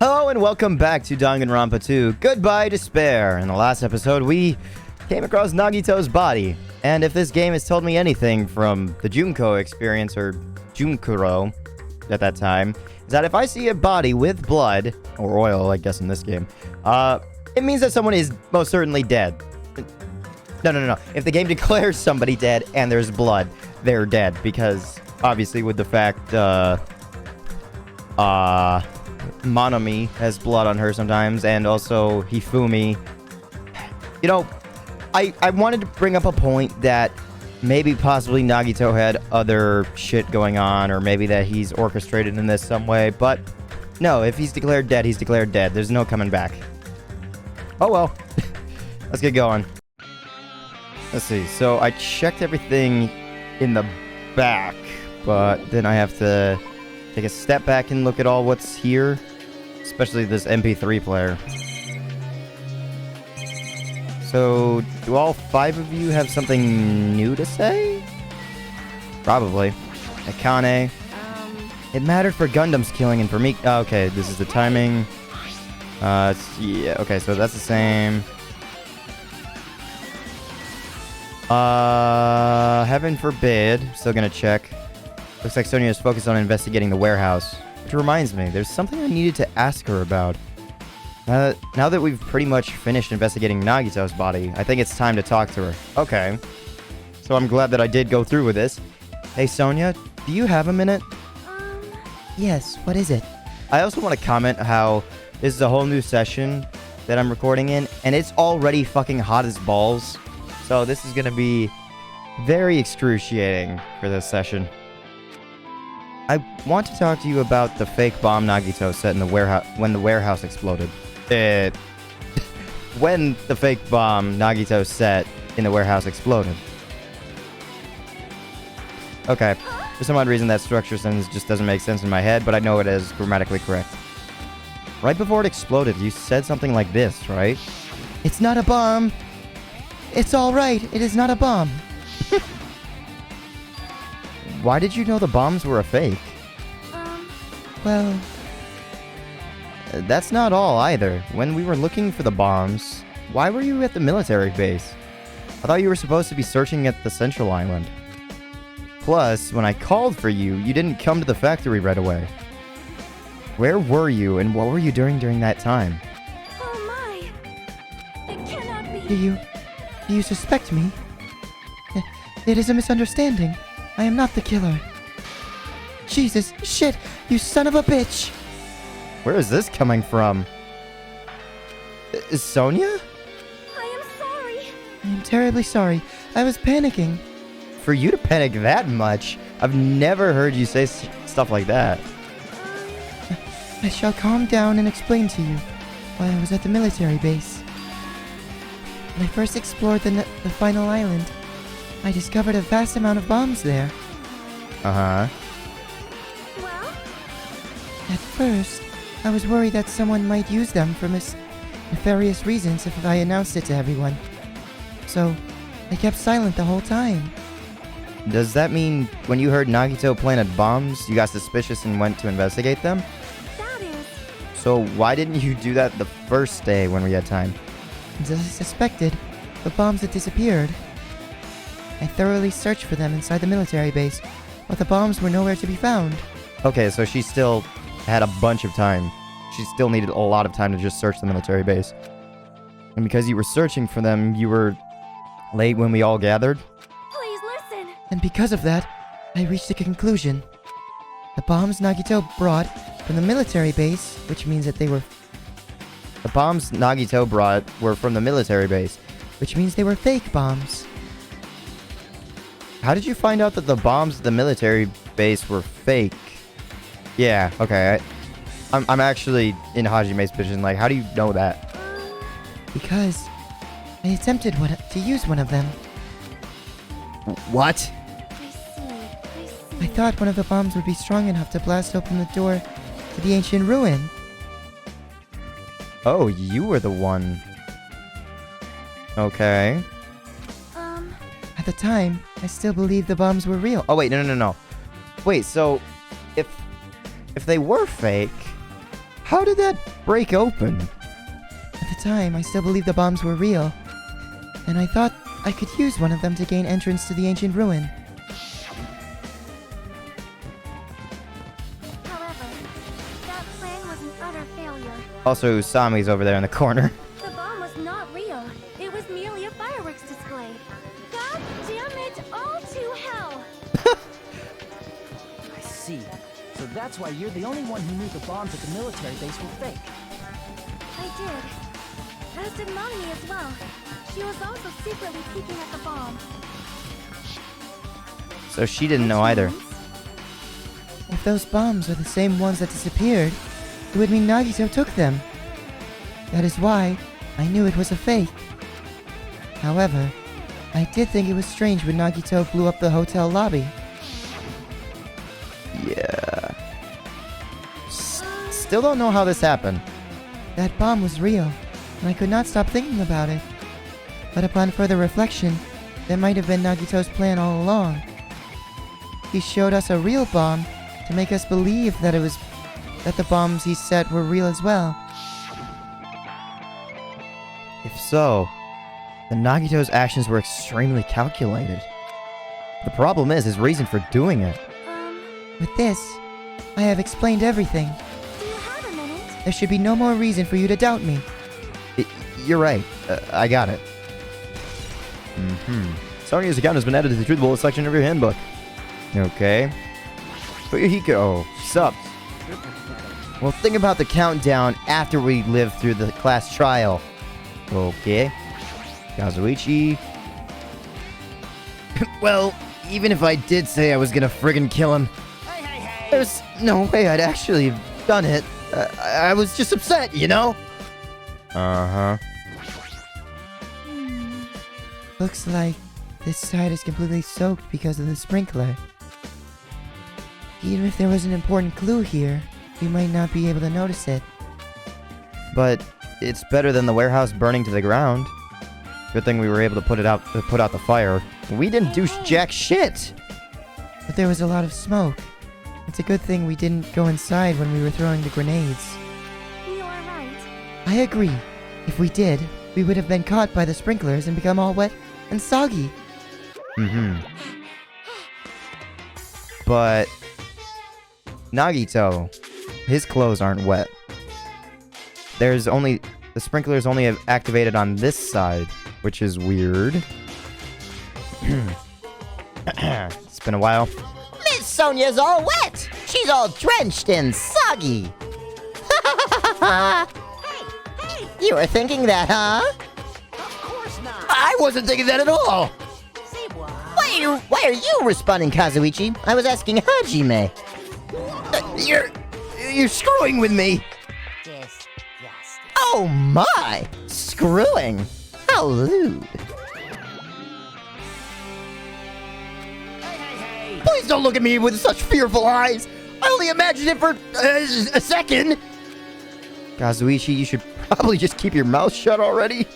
Hello and welcome back to Danganronpa 2, Goodbye Despair. In the last episode, we came across Nagito's body. And if this game has told me anything from the Junko experience, or Junkuro at that time, is that if I see a body with blood, or oil, I guess in this game, it means that someone is most certainly dead. No. If the game declares somebody dead and there's blood, they're dead. Because, obviously, with the fact, Monomi has blood on her sometimes, and also Hifumi. You know, I wanted to bring up a point that maybe possibly Nagito had other shit going on, or maybe that he's orchestrated in this some way, but no, if he's declared dead, he's declared dead. There's no coming back. Oh well. Let's get going. Let's see, so I checked everything in the back, but then I have to take a step back and look at all what's here, especially this Mp3 player. So, do all 5 of you have something new to say? Probably. Akane. It mattered for Gundam's killing and for me. Oh, okay, this is the timing. Yeah, okay, so that's the same. Heaven forbid. Still gonna check. Looks like Sonia is focused on investigating the warehouse. Which reminds me, there's something I needed to ask her about. Now that we've pretty much finished investigating Nagito's body, I think it's time to talk to her. Okay. So I'm glad that I did go through with this. Hey Sonia, do you have a minute? Yes, what is it? I also want to comment how this is a whole new session that I'm recording in, and it's already fucking hot as balls. So this is gonna be very excruciating for this session. I want to talk to you about the fake bomb Nagito set in the warehouse when the warehouse exploded. When the fake bomb Nagito set in the warehouse exploded. Okay. For some odd reason, that structure sentence just doesn't make sense in my head, but I know it is grammatically correct. Right before it exploded, you said something like this, right? It's not a bomb. It's all right. It is not a bomb. Why did you know the bombs were a fake? Well... That's not all either. When we were looking for the bombs, why were you at the military base? I thought you were supposed to be searching at the central island. Plus, when I called for you, you didn't come to the factory right away. Where were you, and what were you doing during that time? Oh my! It cannot be. Do you suspect me? It is a misunderstanding. I am not the killer. Jesus, shit, you son of a bitch! Where is this coming from? Is Sonia? I am sorry. I am terribly sorry. I was panicking. For you to panic that much, I've never heard you say stuff like that. I shall calm down and explain to you why I was at the military base. When I first explored the final island, I discovered a vast amount of bombs there. Uh-huh. Well? At first, I was worried that someone might use them for nefarious reasons if I announced it to everyone. So, I kept silent the whole time. Does that mean when you heard Nagito planted bombs, you got suspicious and went to investigate them? That is... So why didn't you do that the first day when we had time? As I suspected, the bombs had disappeared. I thoroughly searched for them inside the military base, but the bombs were nowhere to be found. Okay, so she still had a bunch of time. She still needed a lot of time to just search the military base. And because you were searching for them, you were late when we all gathered? Please listen. And because of that, I reached a conclusion. The bombs Nagito brought from the military base, which means that they were... The bombs Nagito brought were from the military base. Which means they were fake bombs. How did you find out that the bombs at the military base were fake? Yeah, okay. I'm actually in Hajime's position. Like, how do you know that? Because I attempted to use one of them. What? I see. I thought one of the bombs would be strong enough to blast open the door to the ancient ruin. Oh, you were the one. Okay. At the time, I still believed the bombs were real. Oh, wait, no. Wait, so if they were fake, how did that break open? At the time, I still believed the bombs were real, and I thought I could use one of them to gain entrance to the ancient ruin. However, that plan was an utter failure. Also, Usami's over there in the corner. The bomb was not real. It was merely a fireworks display. God damn it, all to hell! I see. So that's why you're the only one who knew the bombs at the military base were fake. I did. As did Mommy as well. She was also secretly peeking at the bomb. So she didn't know either. If those bombs are the same ones that disappeared, it would mean Nagito took them. That is why I knew it was a fake. However, I did think it was strange when Nagito blew up the hotel lobby. Yeah. Still don't know how this happened. That bomb was real, and I could not stop thinking about it. But upon further reflection, that might have been Nagito's plan all along. He showed us a real bomb to make us believe that the bombs he set were real as well. If so, then Nagito's actions were extremely calculated. The problem is his reason for doing it. With this, I have explained everything. Do you have a minute? There should be no more reason for you to doubt me. You're right. I got it. Sonya's account has been added to the Truth Bullet section of your handbook. Okay. Fuyuhiko, sup? Well, think about the countdown after we live through the class trial. Okay. Kazuichi. Well, even if I did say I was gonna friggin' kill him, there's no way I'd actually have done it. I was just upset, you know? Uh-huh. Looks like this side is completely soaked because of the sprinkler. Even if there was an important clue here, we might not be able to notice it. But it's better than the warehouse burning to the ground. Good thing we were able to put out the fire. We didn't do jack shit. But there was a lot of smoke. It's a good thing we didn't go inside when we were throwing the grenades. You are right. I agree. If we did, we would have been caught by the sprinklers and become all wet and soggy. But Nagito, his clothes aren't wet. The sprinklers only have activated on this side, which is weird. It's been a while. Miss Sonia's all wet. She's all drenched and soggy. Hey! You were thinking that, huh? Of course not. I wasn't thinking that at all. Say what? Why are you responding, Kazuichi? I was asking Hajime. You're screwing with me. Disgusting. Oh my! Screwing? How lewd. Hey! Please don't look at me with such fearful eyes. I only imagined it for a second. Kazuichi, you should probably just keep your mouth shut already.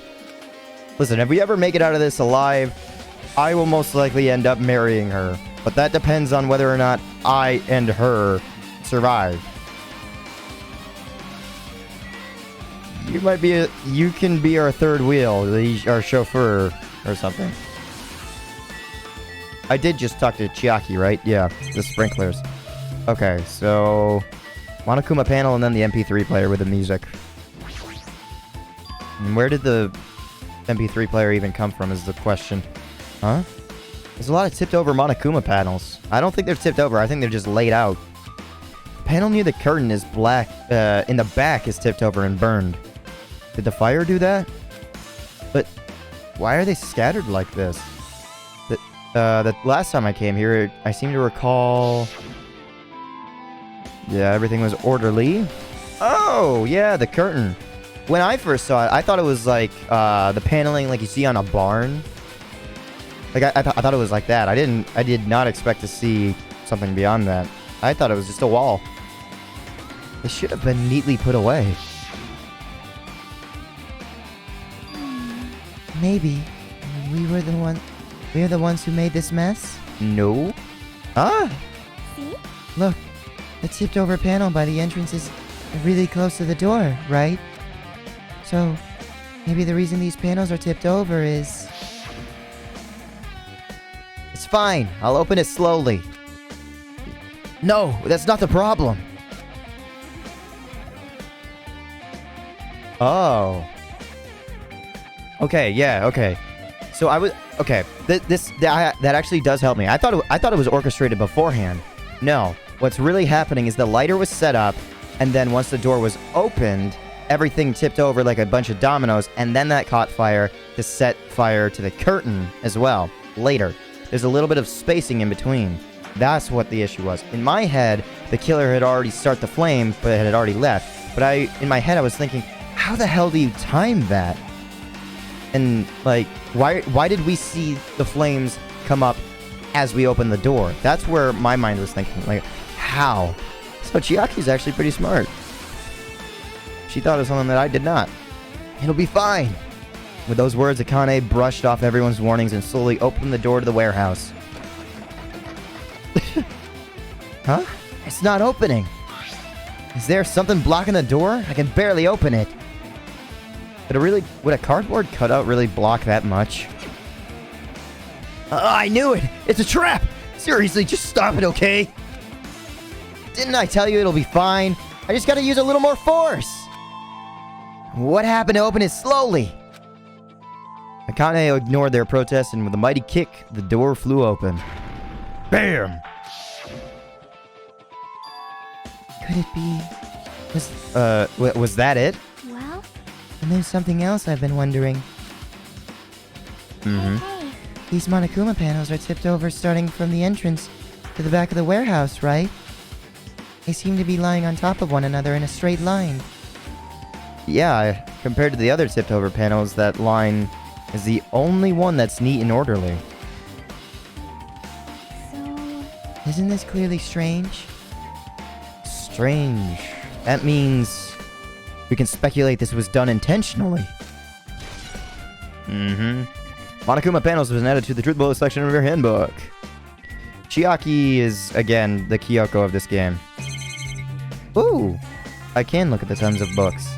Listen, if we ever make it out of this alive, I will most likely end up marrying her. But that depends on whether or not I and her survive. You can be our third wheel, our chauffeur or something. I did just talk to Chiaki, right? Yeah, the sprinklers. Okay, so Monokuma panel and then the MP3 player with the music. And where did the MP3 player even come from is the question. Huh? There's a lot of tipped over Monokuma panels. I don't think they're tipped over. I think they're just laid out. Panel near the curtain is black. In the back is tipped over and burned. Did the fire do that? But why are they scattered like this? The last time I came here, I seem to recall... Yeah, everything was orderly. Oh, yeah, the curtain. When I first saw it, I thought it was like the paneling like you see on a barn. Like I thought it was like that. I did not expect to see something beyond that. I thought it was just a wall. It should have been neatly put away. Maybe we're the ones who made this mess? No. Ah. See? Look, the tipped over panel by the entrance is really close to the door, right? So, maybe the reason these panels are tipped over is... It's fine. I'll open it slowly. No, that's not the problem. Oh. Okay, yeah, okay. So I was... Okay, that actually does help me. I thought it was orchestrated beforehand. No. What's really happening is the lighter was set up, and then once the door was opened, everything tipped over like a bunch of dominoes, and then that caught fire to set fire to the curtain as well, later. There's a little bit of spacing in between. That's what the issue was. In my head, the killer had already started the flame, but it had already left. But in my head, I was thinking, how the hell do you time that? And, like, why did we see the flames come up as we opened the door? That's where my mind was thinking, like, how? So Chiaki's actually pretty smart. She thought of something that I did not. It'll be fine. With those words, Akane brushed off everyone's warnings and slowly opened the door to the warehouse. Huh? It's not opening. Is there something blocking the door? I can barely open it. Would a cardboard cutout really block that much? I knew it! It's a trap! Seriously, just stop it, okay? Didn't I tell you it'll be fine? I just gotta use a little more force! What happened to open it slowly? Akane ignored their protest, and with a mighty kick, the door flew open. BAM! Could it be... Was that it? Well, And there's something else I've been wondering. Mm-hmm. hey, These Monokuma panels are tipped over starting from the entrance to the back of the warehouse, right? They seem to be lying on top of one another in a straight line. Yeah, compared to the other tipped over panels, that line is the only one that's neat and orderly. so Isn't this clearly strange? Strange. That means we can speculate this was done intentionally. Mm-hmm. Monokuma panels was added to the truth bullet section of your handbook. Chiaki is, again, the Kyoko of this game. Ooh! I can look at the tons of books.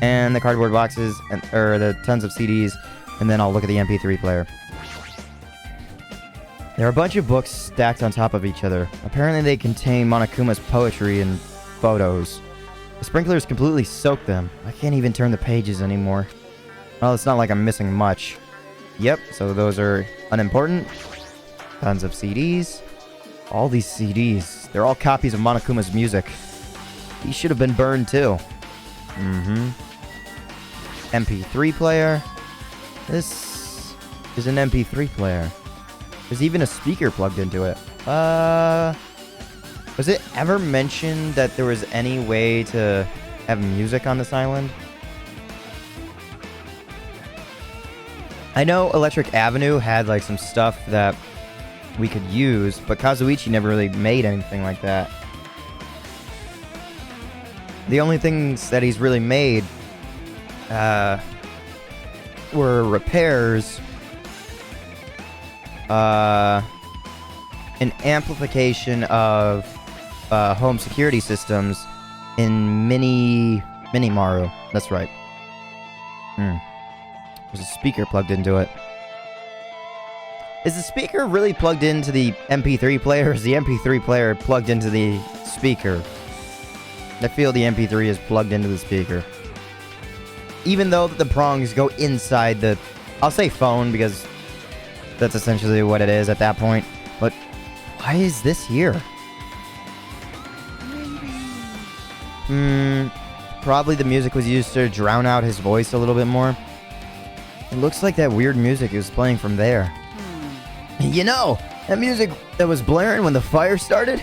And the cardboard boxes, or the tons of CDs, and then I'll look at the MP3 player. There are a bunch of books stacked on top of each other. Apparently they contain Monokuma's poetry and photos. The sprinklers completely soaked them. I can't even turn the pages anymore. Well, it's not like I'm missing much. Yep, so those are unimportant. Tons of CDs. All these CDs. They're all copies of Monokuma's music. He should have been burned too. Mm-hmm. MP3 player. This is an MP3 player. There's even a speaker plugged into it. Was it ever mentioned that there was any way to have music on this island? I know Electric Avenue had like some stuff that we could use, but Kazuichi never really made anything like that. The only things that he's really made were repairs, an amplification of home security systems in Mini Maru. That's right. There's a speaker plugged into it. Is the speaker really plugged into the MP3 player, or is the MP3 player plugged into the speaker? I feel the MP3 is plugged into the speaker. Even though the prongs go inside the... I'll say phone, because that's essentially what it is at that point. But why is this here? Probably the music was used to drown out his voice a little bit more. It looks like that weird music is playing from there. You know, that music that was blaring when the fire started?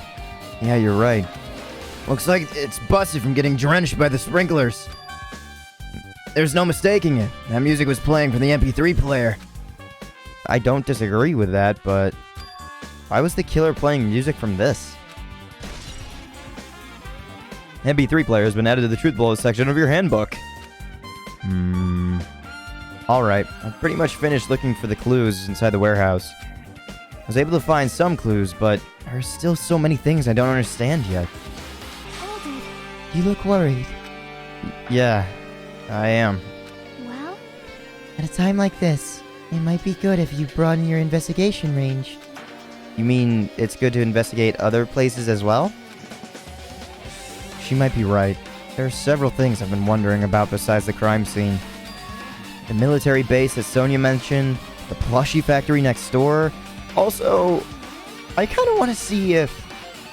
Yeah, you're right. Looks like it's busted from getting drenched by the sprinklers. There's no mistaking it. That music was playing from the MP3 player. I don't disagree with that, but why was the killer playing music from this? MP3 player has been added to the truth bullet section of your handbook. Alright, I've pretty much finished looking for the clues inside the warehouse. I was able to find some clues, but there are still so many things I don't understand yet. You look worried. Yeah, I am. Well, At a time like this, it might be good if you broaden your investigation range. You mean it's good to investigate other places as well? She might be right. There are several things I've been wondering about besides the crime scene. The military base that Sonia mentioned, the plushie factory next door. Also, I kind of want to see if,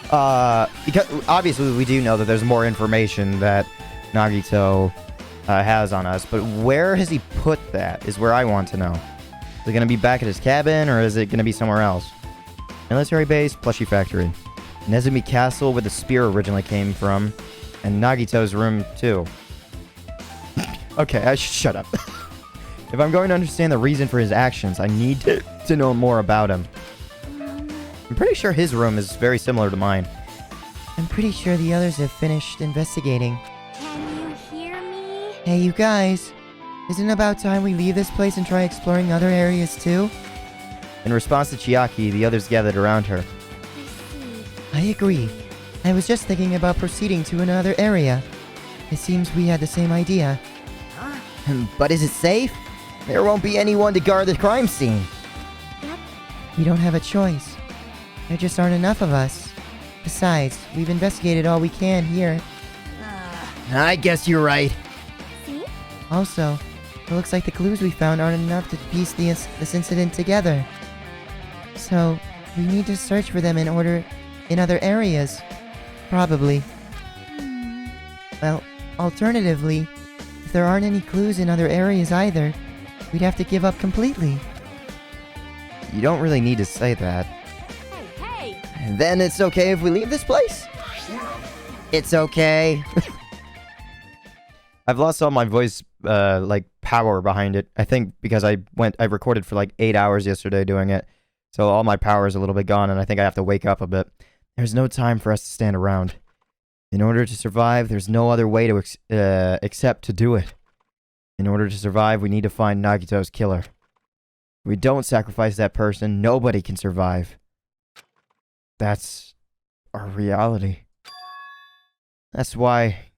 because obviously we do know that there's more information that Nagito has on us, but where has he put that is where I want to know. Is it going to be back at his cabin, or is it going to be somewhere else? Military base, plushie factory. Nezumi Castle, where the spear originally came from, and Nagito's room, too. Okay, I should shut up. If I'm going to understand the reason for his actions, I need to know more about him. I'm pretty sure his room is very similar to mine. I'm pretty sure the others have finished investigating. can you hear me? Hey, you guys. Isn't it about time we leave this place and try exploring other areas too? In response to Chiaki, the others gathered around her. I see. I agree. I was just thinking about proceeding to another area. It seems we had the same idea. But is it safe? There won't be anyone to guard the crime scene. Yep. We don't have a choice. There just aren't enough of us. Besides, we've investigated all we can here. I guess you're right. See? Also, it looks like the clues we found aren't enough to piece this incident together. So, we need to search for them in other areas. Probably. Well, alternatively, if there aren't any clues in other areas either, we'd have to give up completely. You don't really need to say that. Hey, hey! And then it's okay if we leave this place? It's okay. I've lost all my voice, like, power behind it. I think because I recorded for like 8 hours yesterday doing it. So all my power is a little bit gone, and I think I have to wake up a bit. There's no time for us to stand around. In order to survive, there's no other way to except to do it. In order to survive, we need to find Nagito's killer. If we don't sacrifice that person, nobody can survive. That's our reality. That's why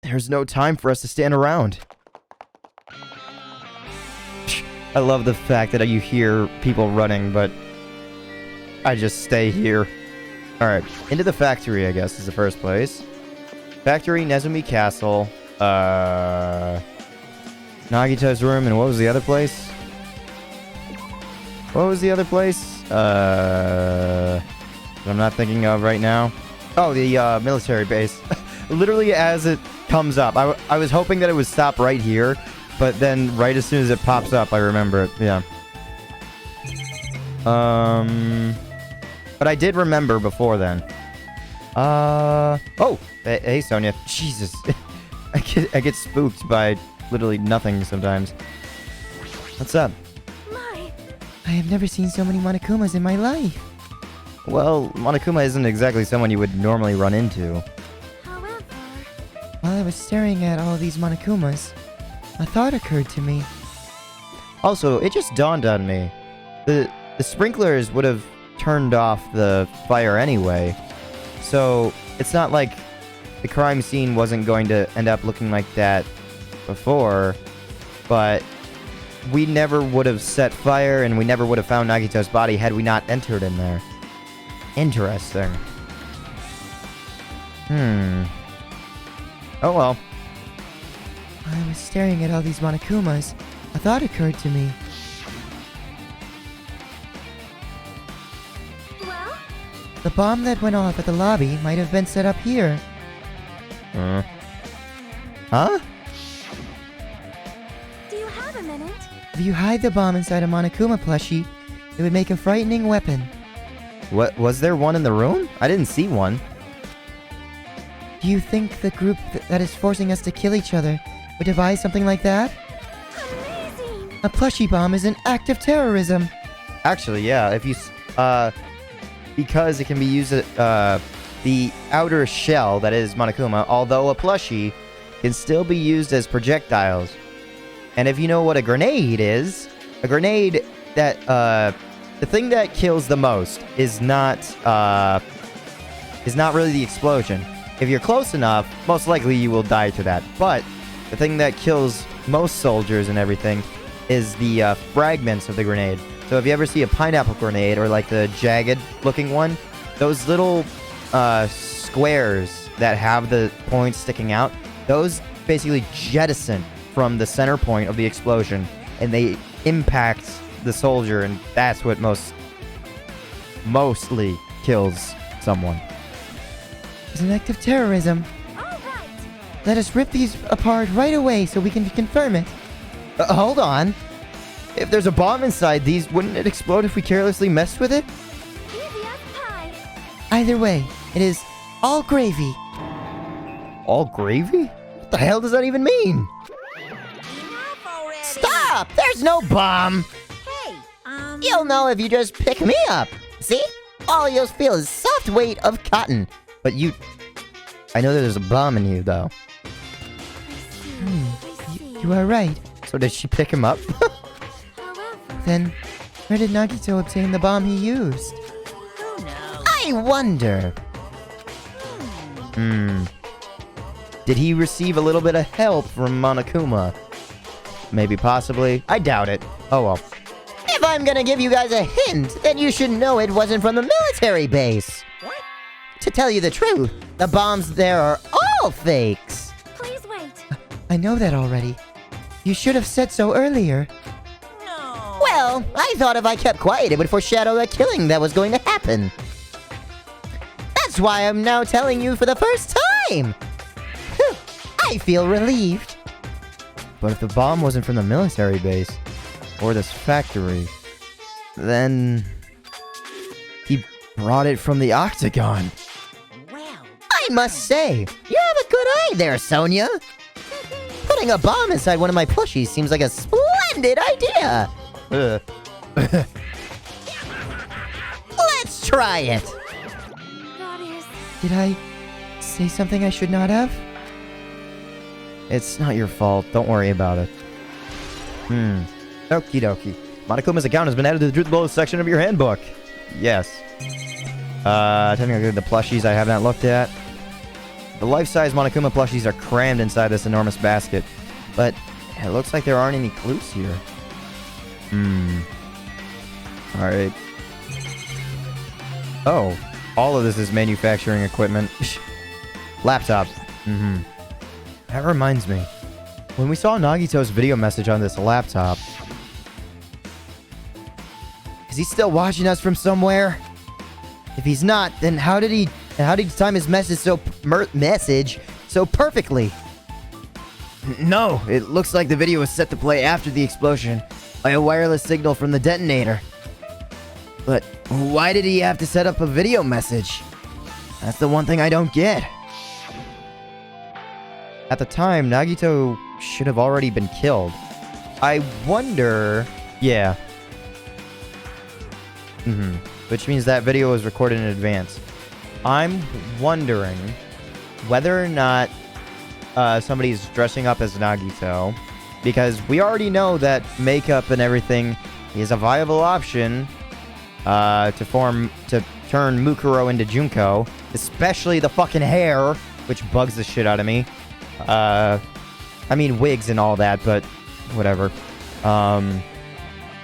there's no time for us to stand around. I love the fact that you hear people running, but I just stay here. Alright, into the factory, I guess, is the first place. Factory, Nezumi Castle, Nagito's room, and what was the other place? What was the other place? That I'm not thinking of right now. Oh, the military base. Literally as it comes up. I was hoping that it would stop right here, but then right as soon as it pops up, I remember it. Yeah. But I did remember before then. Oh! Hey, Sonia. Jesus. I get spooked by literally nothing sometimes. What's up? My! I have never seen so many Monokumas in my life. Well, Monokuma isn't exactly someone you would normally run into. However, While I was staring at all these Monokumas, a thought occurred to me. Also, it just dawned on me. The sprinklers would have turned off the fire anyway. So, it's not like the crime scene wasn't going to end up looking like that before, but we never would have set fire and we never would have found Nagito's body had we not entered in there. Interesting. Oh well. While I was staring at all these Monokumas, a thought occurred to me. well, The bomb that went off at the lobby might have been set up here. Huh? do you have a minute? If you hide the bomb inside a Monokuma plushie, it would make a frightening weapon. What, was there one in the room? I didn't see one. Do you think the group that is forcing us to kill each other would devise something like that? Amazing! A plushie bomb is an act of terrorism. Actually, yeah, if you, because it can be used, the outer shell, that is Monokuma, although a plushie, can still be used as projectiles. And if you know what a grenade is, a grenade that, the thing that kills the most is not really the explosion. if you're close enough, most likely you will die to that. But the thing that kills most soldiers and everything is the fragments of the grenade. So if you ever see a pineapple grenade or like the jagged looking one, those little squares that have the points sticking out, those basically jettison from the center point of the explosion and they impact the soldier, and that's what mostly kills someone. It's an act of terrorism. All right. Let us rip these apart right away so we can confirm it. Hold on. If there's a bomb inside these, wouldn't it explode if we carelessly messed with it? Easy as pie. Either way, it is all gravy. All gravy? What the hell does that even mean? Enough already. Stop! There's no bomb! Hey, You'll know if you just pick me up. See? All you'll feel is soft weight of cotton. But I know that there's a bomb in you, though. I see. You are right. So did she pick him up? However, Then, where did Nagito obtain the bomb he used? who knows? I wonder. Did he receive a little bit of help from Monokuma? Maybe, possibly. I doubt it. Oh well. If I'm gonna give you guys a hint, then you should know it wasn't from the military base. What? To tell you the truth, the bombs there are all fakes. Please wait. I know that already. You should have said so earlier. No. Well, I thought if I kept quiet, it would foreshadow the killing that was going to happen. That's why I'm now telling you for the first time. Whew, I feel relieved. But if the bomb wasn't from the military base, or this factory, then he brought it from the Octagon. Well, I must say, you have a good eye there, Sonia. Putting a bomb inside one of my plushies seems like a splendid idea. Let's try it. that is. Did I say something I should not have? It's not your fault. Don't worry about it. Okie dokie. Monokuma's account has been added to the Truth Below section of your handbook. Yes. Technically the plushies I have not looked at. The life-size Monokuma plushies are crammed inside this enormous basket. But it looks like there aren't any clues here. Alright. Oh. All of this is manufacturing equipment. Laptop. That reminds me. When we saw Nagito's video message on this laptop... Is he still watching us from somewhere? If he's not, then how did he time his message so perfectly? No, it looks like the video was set to play after the explosion by a wireless signal from the detonator. But why did he have to set up a video message? That's the one thing I don't get. At the time, Nagito should have already been killed. I wonder... Yeah. Which means that video was recorded in advance. I'm wondering whether or not somebody's dressing up as Nagito, because we already know that makeup and everything is a viable option to turn Mukuro into Junko, especially the fucking hair, which bugs the shit out of me. I mean wigs and all that, but whatever.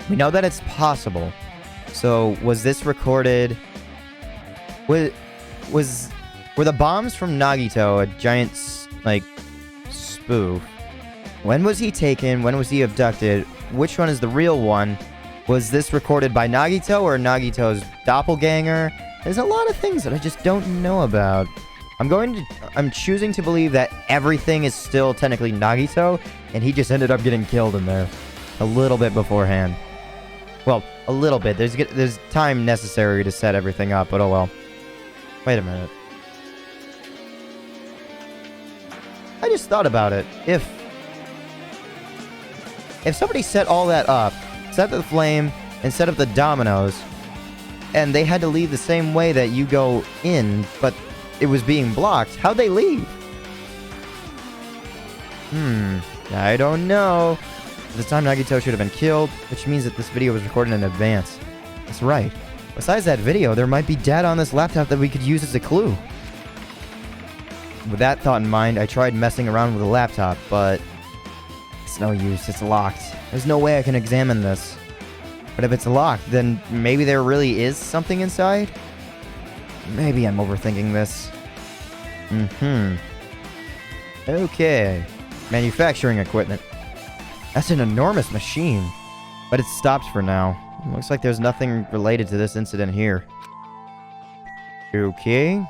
We know that it's possible. So, was this recorded... Were the bombs from Nagito a giant, spoof? When was he taken? When was he abducted? Which one is the real one? Was this recorded by Nagito or Nagito's doppelganger? There's a lot of things that I just don't know about. I'm choosing to believe that everything is still technically Nagito, and he just ended up getting killed in there. A little bit beforehand. Well, a little bit. There's time necessary to set everything up, but oh well. Wait a minute. I just thought about it. If somebody set all that up, set the flame, and set up the dominoes, and they had to leave the same way that you go in, but it was being blocked, how'd they leave? I don't know. At the time, Nagito should have been killed, which means that this video was recorded in advance. That's right. Besides that video, there might be data on this laptop that we could use as a clue. with that thought in mind, I tried messing around with the laptop, but it's no use. It's locked. There's no way I can examine this. But if it's locked, then maybe there really is something inside? Maybe I'm overthinking this. Okay. Manufacturing equipment. That's an enormous machine. But it's stopped for now. Looks like there's nothing related to this incident here. Okay.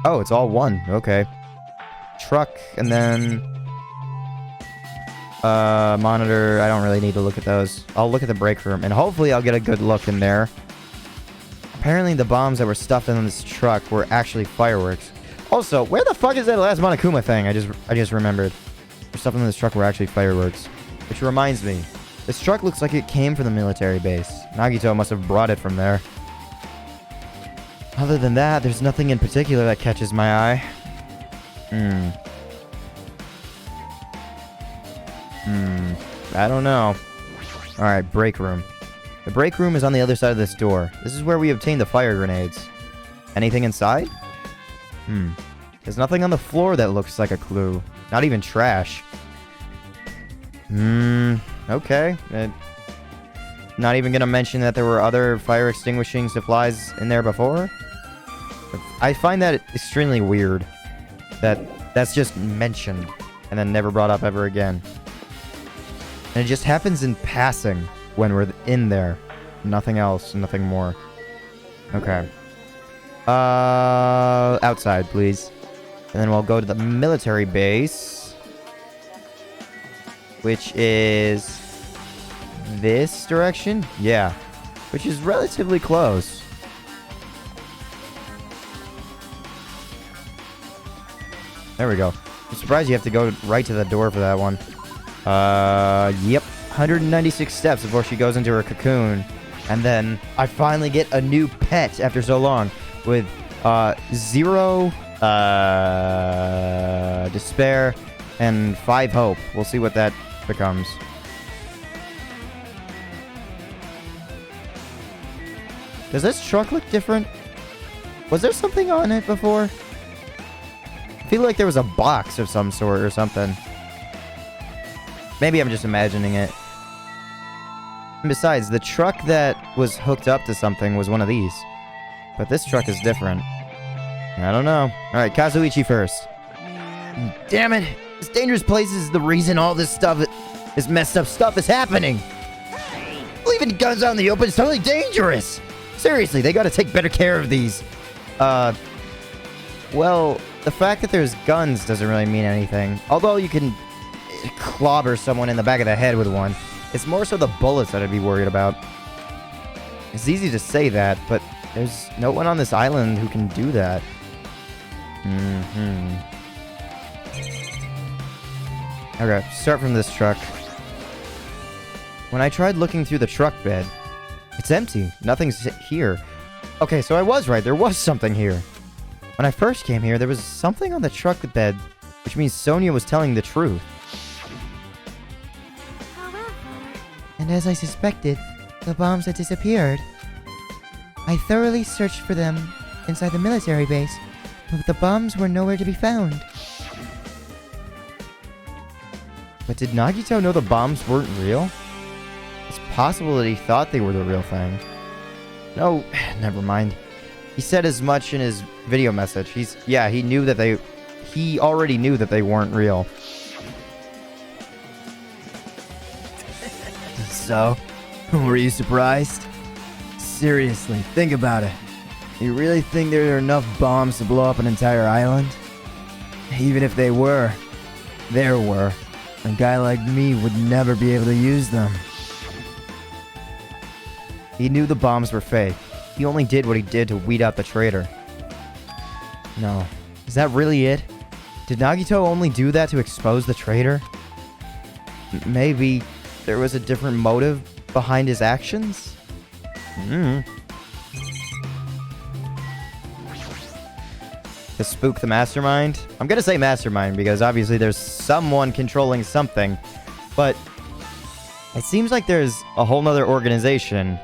Oh, it's all one. Okay. Truck, and then... monitor. I don't really need to look at those. I'll look at the break room, and hopefully I'll get a good look in there. Apparently the bombs that were stuffed in this truck were actually fireworks. Also, where the fuck is that last Monokuma thing? I just remembered. The stuff in this truck were actually fireworks. Which reminds me, this truck looks like it came from the military base. Nagito must have brought it from there. Other than that, there's nothing in particular that catches my eye. I don't know. Alright, break room. The break room is on the other side of this door. This is where we obtain the fire grenades. Anything inside? There's nothing on the floor that looks like a clue. Not even trash. Okay. Not even gonna mention that there were other fire extinguishing supplies in there before. I find that extremely weird. That's just mentioned and then never brought up ever again. And it just happens in passing when we're in there. Nothing else, nothing more. Okay. Outside, please. And then we'll go to the military base. Which is... this direction? Yeah. Which is relatively close. There we go. I'm surprised you have to go right to the door for that one. Yep. 196 steps before she goes into her cocoon. And then I finally get a new pet after so long. With, 0, despair, and 5 hope. We'll see what that becomes. Does this truck look different? Was there something on it before? I feel like there was a box of some sort or something. Maybe I'm just imagining it. And besides, the truck that was hooked up to something was one of these. But this truck is different. I don't know. Alright, Kazuichi first. Damn it! This dangerous place is the reason all this stuff, this messed up stuff is happening! Leaving guns out in the open is totally dangerous! Seriously, they gotta take better care of these. Well, the fact that there's guns doesn't really mean anything. Although you can clobber someone in the back of the head with one. It's more so the bullets that I'd be worried about. It's easy to say that, but there's no one on this island who can do that. Okay, start from this truck. When I tried looking through the truck bed, it's empty. Nothing's here. Okay, so I was right. There was something here. When I first came here, there was something on the truck bed, which means Sonia was telling the truth. And as I suspected, the bombs had disappeared. I thoroughly searched for them inside the military base, but the bombs were nowhere to be found. But did Nagito know the bombs weren't real? It's possible that he thought they were the real thing. No, never mind. He said as much in his video message. He knew that he already knew that they weren't real. So, were you surprised? Seriously, think about it. You really think there are enough bombs to blow up an entire island? Even if they were, a guy like me would never be able to use them. He knew the bombs were fake. He only did what he did to weed out the traitor. No. Is that really it? Did Nagito only do that to expose the traitor? Maybe there was a different motive behind his actions? To spook the mastermind? I'm gonna say mastermind because obviously there's someone controlling something. But it seems like there's a whole nother organization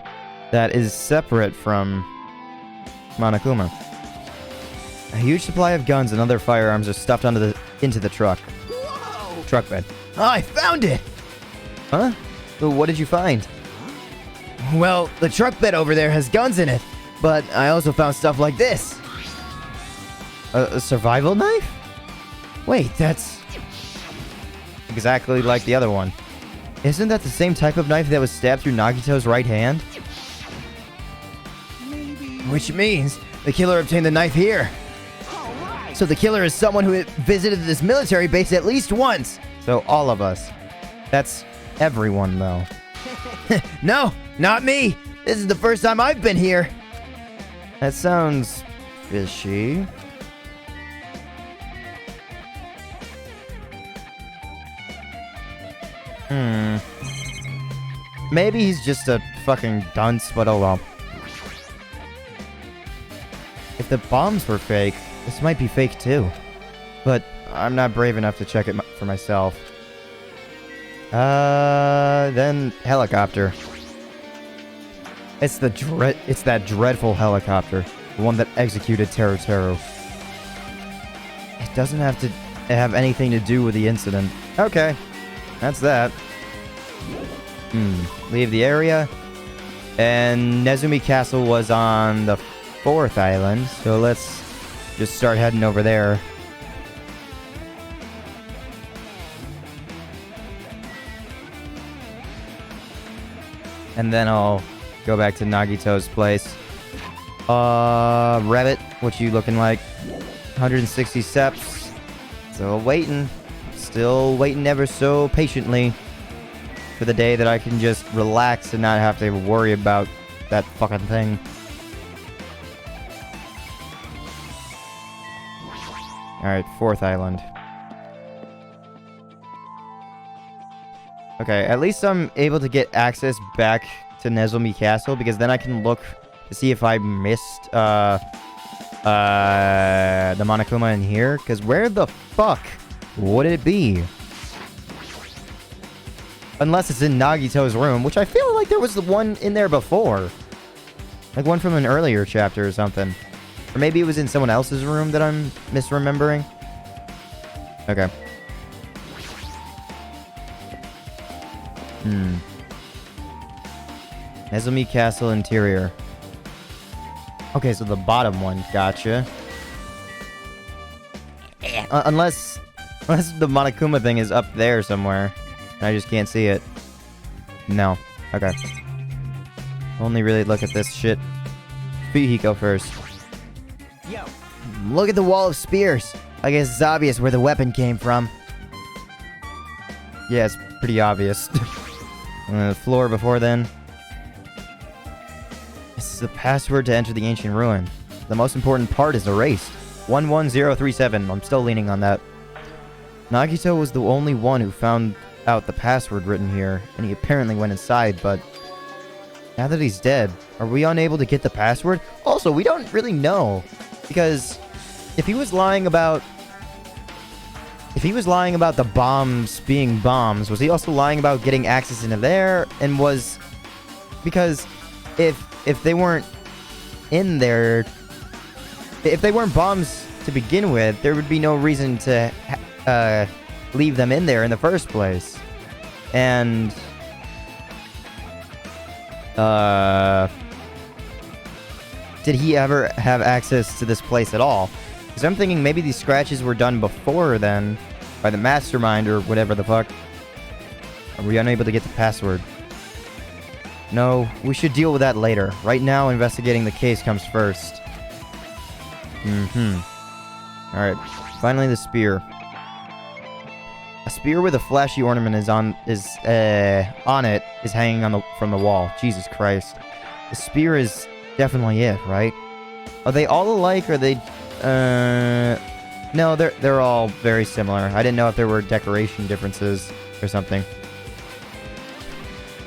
that is separate from Monokuma. A huge supply of guns and other firearms are stuffed into the truck. Truck bed. Oh, I found it! Huh? Well, what did you find? Well, the truck bed over there has guns in it, but I also found stuff like this. A survival knife? Wait, that's exactly like the other one. Isn't that the same type of knife that was stabbed through Nagito's right hand? Maybe. Which means the killer obtained the knife here. So the killer is someone who visited this military base at least once. So all of us. That's everyone, though. No, not me. This is the first time I've been here. That sounds fishy. Maybe he's just a fucking dunce, but oh well. If the bombs were fake, this might be fake too. But I'm not brave enough to check it for myself. Then helicopter. It's that dreadful helicopter. The one that executed Teru. It doesn't have to have anything to do with the incident. Okay. That's that. Leave the area. And Nezumi Castle was on the 4th island. So let's just start heading over there. And then I'll go back to Nagito's place. Rabbit, what you looking like? 160 steps. Still waiting. Still waiting ever so patiently for the day that I can just relax and not have to worry about that fucking thing. Alright, 4th island. Okay, at least I'm able to get access back to Nezumi Castle, because then I can look to see if I missed, the Monokuma in here. Because where the fuck would it be? Unless it's in Nagito's room, which I feel like there was the one in there before. Like one from an earlier chapter or something. Or maybe it was in someone else's room that I'm misremembering. Okay. Nezumi Castle interior. Okay, so the bottom one. Gotcha. Unless the Monokuma thing is up there somewhere. And I just can't see it. No. Okay. Only really look at this shit. Fihiko first. Yo. Look at the wall of spears. I guess it's obvious where the weapon came from. Yeah, it's pretty obvious. The floor before then. This is the password to enter the ancient ruin. The most important part is erased. 11037. I'm still leaning on that. Nagito was the only one who found out the password written here, and he apparently went inside, but now that he's dead, are we unable to get the password? Also, we don't really know, because if he was lying about the bombs being bombs, was he also lying about getting access into there? And was, because if they weren't in there, if they weren't bombs to begin with, there would be no reason to leave them in there in the first place. And did he ever have access to this place at all? Because I'm thinking maybe these scratches were done before then by the mastermind or whatever the fuck. Are we unable to get the password? No, we should deal with that later. Right now, investigating the case comes first. Alright, finally the spear. A spear with a flashy ornament on it is hanging from the wall. Jesus Christ. The spear is definitely it, right? Are they all alike, or are they... No, they're all very similar. I didn't know if there were decoration differences or something.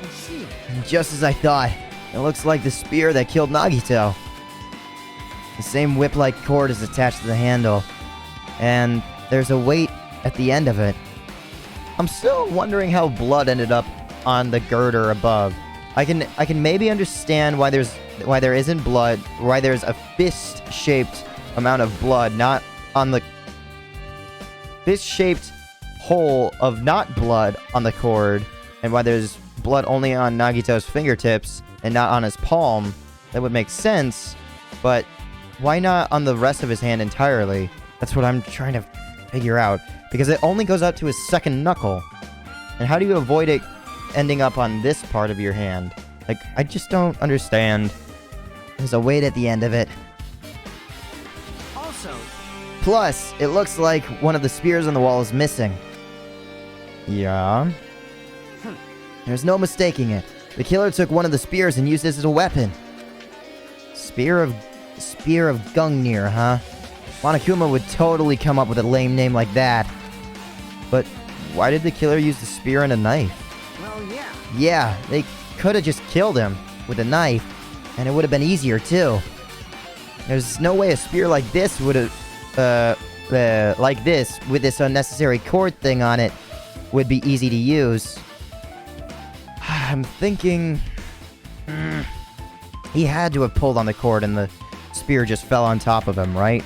I see. Just as I thought. It looks like the spear that killed Nagito. The same whip-like cord is attached to the handle. And there's a weight at the end of it. I'm still wondering how blood ended up on the girder above. I can maybe understand why there isn't blood, why there's a fist-shaped amount of blood, not on the fist-shaped hole of not blood on the cord, and why there's blood only on Nagito's fingertips and not on his palm, that would make sense, but why not on the rest of his hand entirely? That's what I'm trying to figure out, because it only goes up to his second knuckle. And how do you avoid it ending up on this part of your hand? Like, I just don't understand. There's a weight at the end of it. Also, Plus, it looks like one of the spears on the wall is missing. Yeah. There's no mistaking it. The killer took one of the spears and used it as a weapon. Spear of Gungnir, huh? Monokuma would totally come up with a lame name like that. But why did the killer use the spear and a knife? well, yeah. Yeah, they could have just killed him with a knife, and it would have been easier too. There's no way a spear like this would have, like this, with this unnecessary cord thing on it, would be easy to use. I'm thinking... he had to have pulled on the cord and the spear just fell on top of him, right?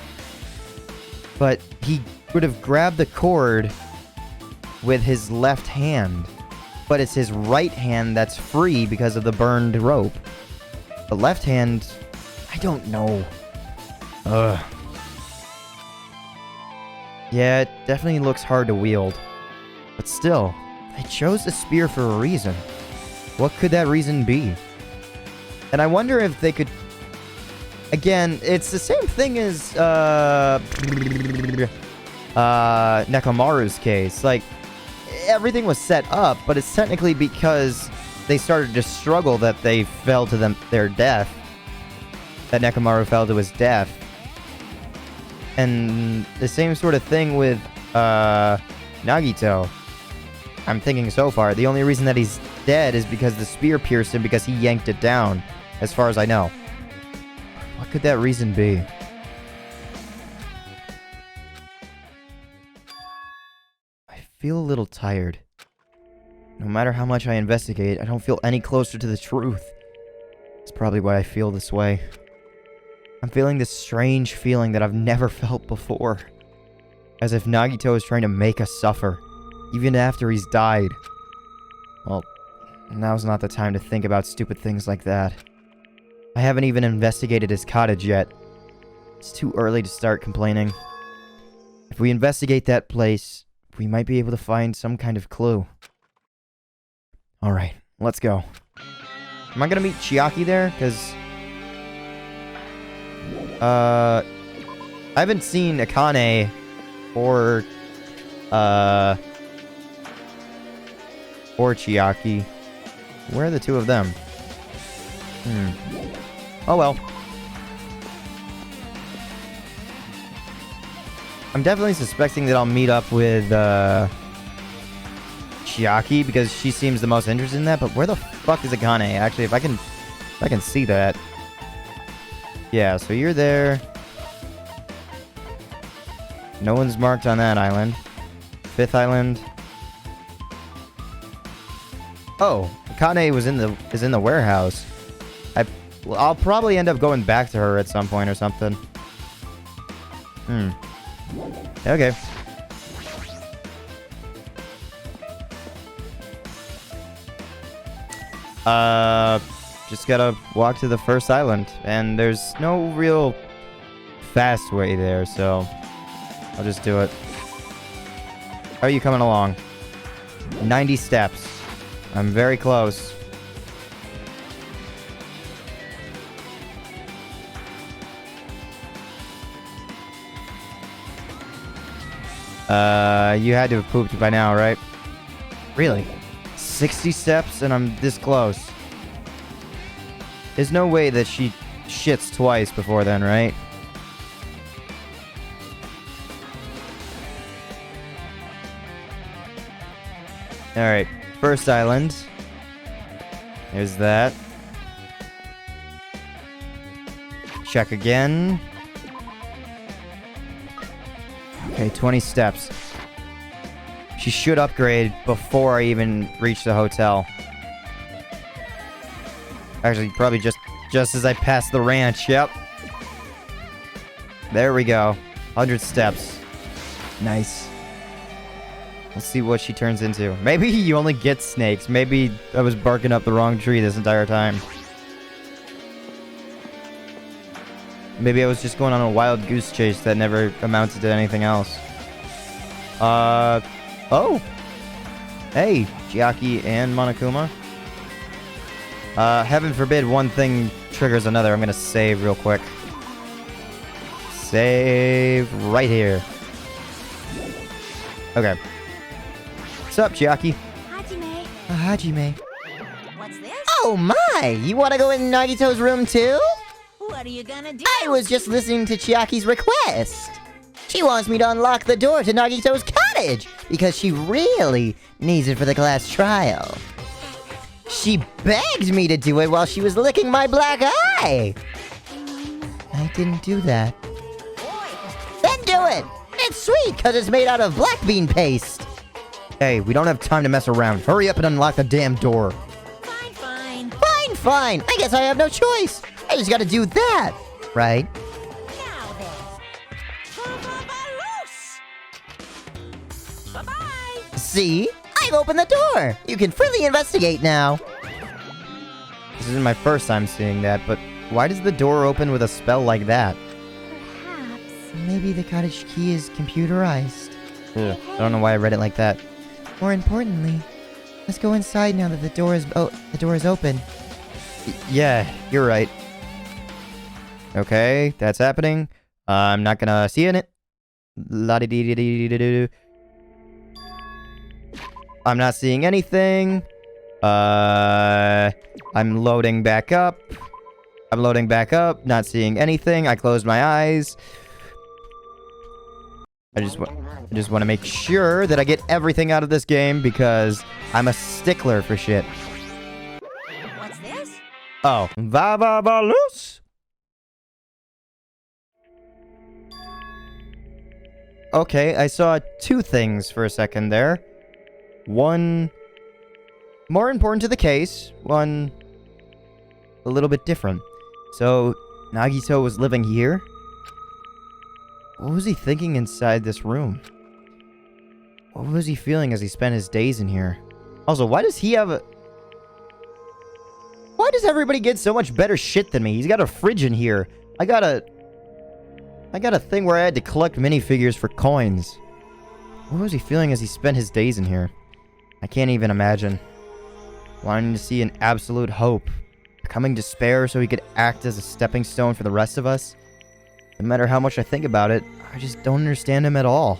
But he would have grabbed the cord with his left hand. But it's his right hand that's free because of the burned rope. The left hand... I don't know. Ugh. Yeah, it definitely looks hard to wield. But still, they chose the spear for a reason. What could that reason be? And I wonder if they could... Again, it's the same thing as, Nekomaru's case. Like, everything was set up, but it's technically because they started to struggle that they fell to their death. That Nekomaru fell to his death. And the same sort of thing with, Nagito. I'm thinking so far. The only reason that he's dead is because the spear pierced him because he yanked it down, as far as I know. What could that reason be? I feel a little tired. No matter how much I investigate, I don't feel any closer to the truth. It's probably why I feel this way. I'm feeling this strange feeling that I've never felt before. As if Nagito is trying to make us suffer, even after he's died. Well, now's not the time to think about stupid things like that. I haven't even investigated his cottage yet. It's too early to start complaining. If we investigate that place, we might be able to find some kind of clue. Alright, let's go. Am I gonna meet Chiaki there? Because... I haven't seen Akane or Chiaki. Where are the two of them? Oh well. I'm definitely suspecting that I'll meet up with Chiaki because she seems the most interested in that, but where the fuck is Akane? Actually, if I can see that. Yeah, so you're there. No one's marked on that island. Fifth island. Oh, Akane is in the warehouse. I'll probably end up going back to her at some point or something. Okay. Just gotta walk to the first island, and there's no real fast way there, so I'll just do it. How are you coming along? 90 steps. I'm very close. You had to have pooped by now, right? Really? 60 steps and I'm this close. There's no way that she shits twice before then, right? Alright, first island. There's that. Check again. Okay, 20 steps. She should upgrade before I even reach the hotel. Actually, probably just as I pass the ranch, yep. There we go. 100 steps. Nice. Let's see what she turns into. Maybe you only get snakes. Maybe I was barking up the wrong tree this entire time. Maybe I was just going on a wild goose chase that never amounted to anything else. Oh. Hey, Chiaki and Monokuma. Heaven forbid one thing triggers another. I'm gonna save real quick. Save right here. Okay. What's up, Chiaki? Hajime. Hajime. What's this? Oh my! You wanna go in Nagito's room too? What are you gonna do? I was just listening to Chiaki's request. She wants me to unlock the door to Nagito's cottage because she really needs it for the class trial. She begged me to do it while she was licking my black eye. I didn't do that. Then do it! It's sweet because it's made out of black bean paste. Hey, we don't have time to mess around. Hurry up and unlock the damn door. Fine, fine. Fine, fine. I guess I have no choice. I just gotta do that, right? Now then. Bye-bye. See? I've opened the door. You can freely investigate now. This isn't my first time seeing that, but why does the door open with a spell like that? Perhaps. Maybe the cottage key is computerized. Ugh, I don't know why I read it like that. More importantly, let's go inside now that the door is open. Yeah, you're right. Okay, that's happening. I'm not gonna see in it. La-di-di-di-di-di-di-do. I'm not seeing anything. I'm loading back up. I'm loading back up. Not seeing anything. I closed my eyes. I just want to make sure that I get everything out of this game because I'm a stickler for shit. What's this? Oh, va-va-va-loose. Okay, I saw two things for a second there. One more important to the case, one a little bit different. So, Nagito was living here? What was he thinking inside this room? What was he feeling as he spent his days in here? Also, why does he have a... Why does everybody get so much better shit than me? He's got a fridge in here. I got a thing where I had to collect minifigures for coins. What was he feeling as he spent his days in here? I can't even imagine. Wanting to see an absolute hope. Becoming despair so he could act as a stepping stone for the rest of us. No matter how much I think about it, I just don't understand him at all.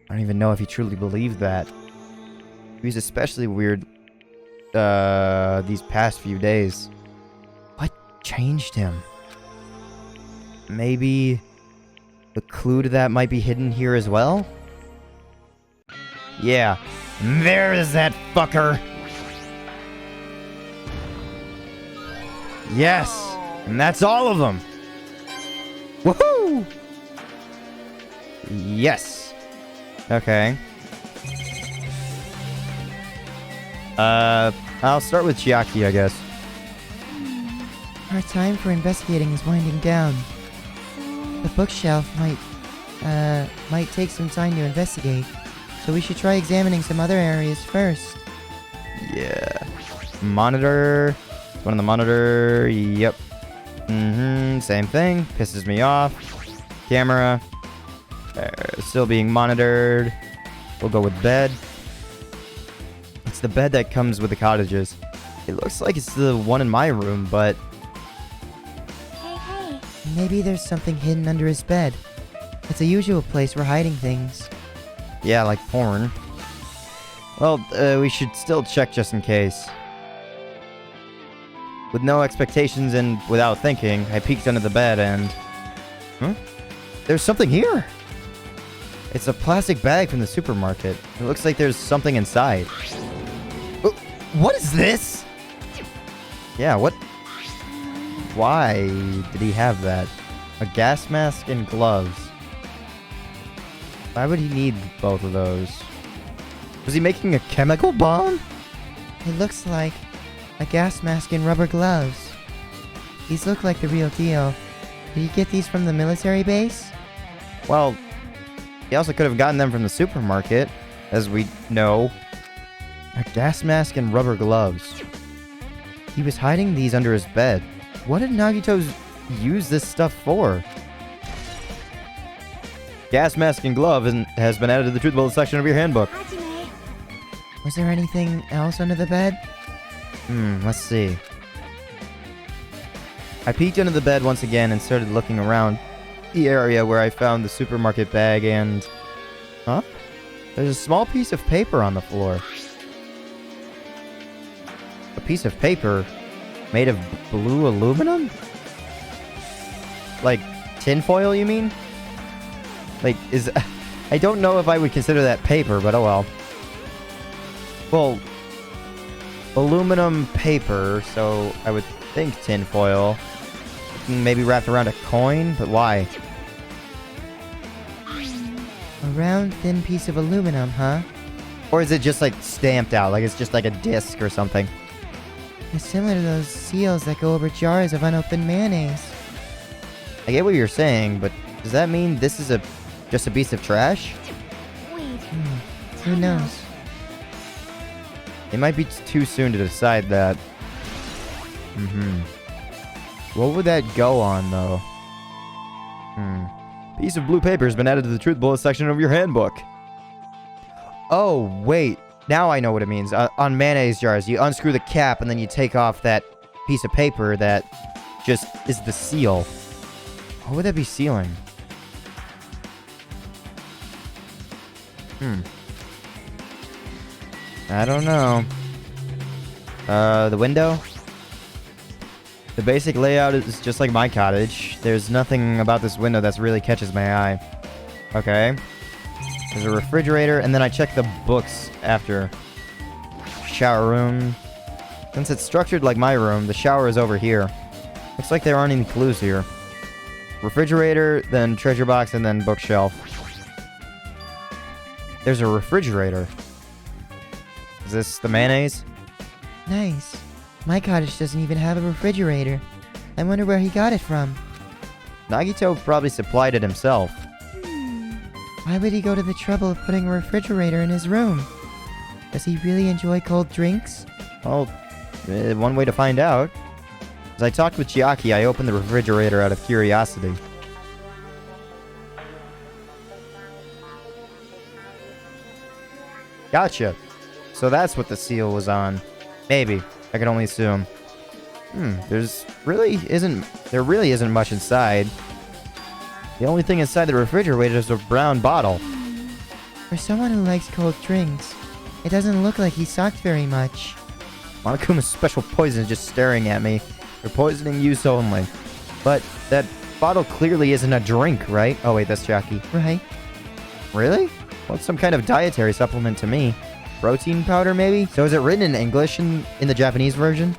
I don't even know if he truly believed that. He was especially weird these past few days. What changed him? Maybe the clue to that might be hidden here as well? Yeah, there is that fucker! Yes, and that's all of them! Woohoo! Yes. Okay. I'll start with Chiaki, I guess. Our time for investigating is winding down. The bookshelf might take some time to investigate, so we should try examining some other areas first. Yeah. Monitor. One on the monitor. Yep. Same thing. Pisses me off. Camera. Still being monitored. We'll go with bed. It's the bed that comes with the cottages. It looks like it's the one in my room, but... Hey. Maybe there's something hidden under his bed. It's a usual place for hiding things. Yeah, like porn. Well, we should still check just in case. With no expectations and without thinking, I peeked under the bed and... Huh? There's something here! It's a plastic bag from the supermarket. It looks like there's something inside. What is this? Yeah, what? Why did he have that? A gas mask and gloves. Why would he need both of those? Was he making a chemical bomb? It looks like a gas mask and rubber gloves. These look like the real deal, Did you get these from the military base? Well, he also could have gotten them from the supermarket, as we know. A gas mask and rubber gloves. He was hiding these under his bed. What did Nagito use this stuff for? Gas mask and glove has been added to the truth bullet section of your handbook. Hajime. Was there anything else under the bed? Let's see. I peeked under the bed once again and started looking around the area where I found the supermarket bag and... Huh? There's a small piece of paper on the floor. A piece of paper made of blue aluminum? Like tinfoil, you mean? Like, I don't know if I would consider that paper, but oh well. Well, aluminum paper, so I would think tinfoil. Maybe wrapped around a coin, but why? A round, thin piece of aluminum, huh? Or is it just like stamped out, like it's just like a disc or something? It's similar to those seals that go over jars of unopened mayonnaise. I get what you're saying, but does that mean this is just a piece of trash? Wait. Who knows? It might be too soon to decide that. What would that go on, though? Piece of blue paper has been added to the truth bullet section of your handbook. Oh, wait. Now I know what it means. On mayonnaise jars, you unscrew the cap and then you take off that piece of paper that just is the seal. What would that be sealing? I don't know. The window? The basic layout is just like my cottage. There's nothing about this window that's really catches my eye. Okay. There's a refrigerator, and then I check the books after. Shower room. Since it's structured like my room, the shower is over here. Looks like there aren't any clues here. Refrigerator, then treasure box, and then bookshelf. There's a refrigerator. Is this the mayonnaise? Nice. My cottage doesn't even have a refrigerator. I wonder where he got it from. Nagito probably supplied it himself. Why would he go to the trouble of putting a refrigerator in his room? Does he really enjoy cold drinks? Well, one way to find out. As I talked with Chiaki, I opened the refrigerator out of curiosity. Gotcha. So that's what the seal was on. Maybe. I can only assume. There really isn't much inside. The only thing inside the refrigerator is a brown bottle. For someone who likes cold drinks, it doesn't look like he sucked very much. Monokuma's special poison is just staring at me. For poisoning use only. But that bottle clearly isn't a drink, right? Oh wait, that's Chiaki. Right? Really? Well, it's some kind of dietary supplement to me. Protein powder, maybe? So is it written in English in the Japanese version?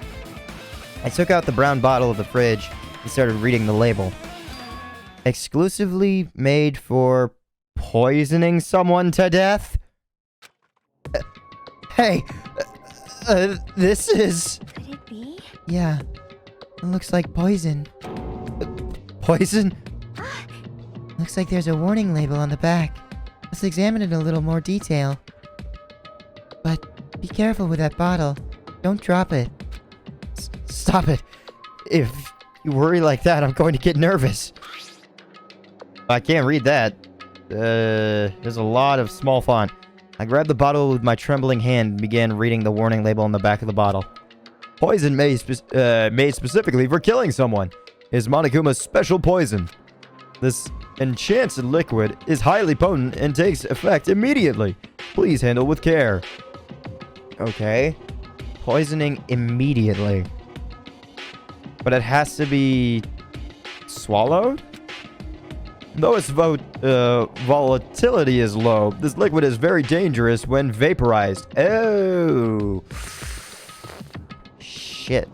I took out the brown bottle of the fridge and started reading the label. Exclusively made for poisoning someone to death? Hey! This is... Could it be? Yeah. It looks like poison. Poison? Looks like there's a warning label on the back. Let's examine it in a little more detail. But be careful with that bottle. Don't drop it. Stop it. If you worry like that, I'm going to get nervous. I can't read that. There's a lot of small font. I grabbed the bottle with my trembling hand and began reading the warning label on the back of the bottle. Poison made specifically for killing someone is Monokuma's special poison. This enchanted liquid is highly potent and takes effect immediately. Please handle with care. Okay. Poisoning immediately. But it has to be swallowed? Though its volatility is low, this liquid is very dangerous when vaporized. Oh. Shit.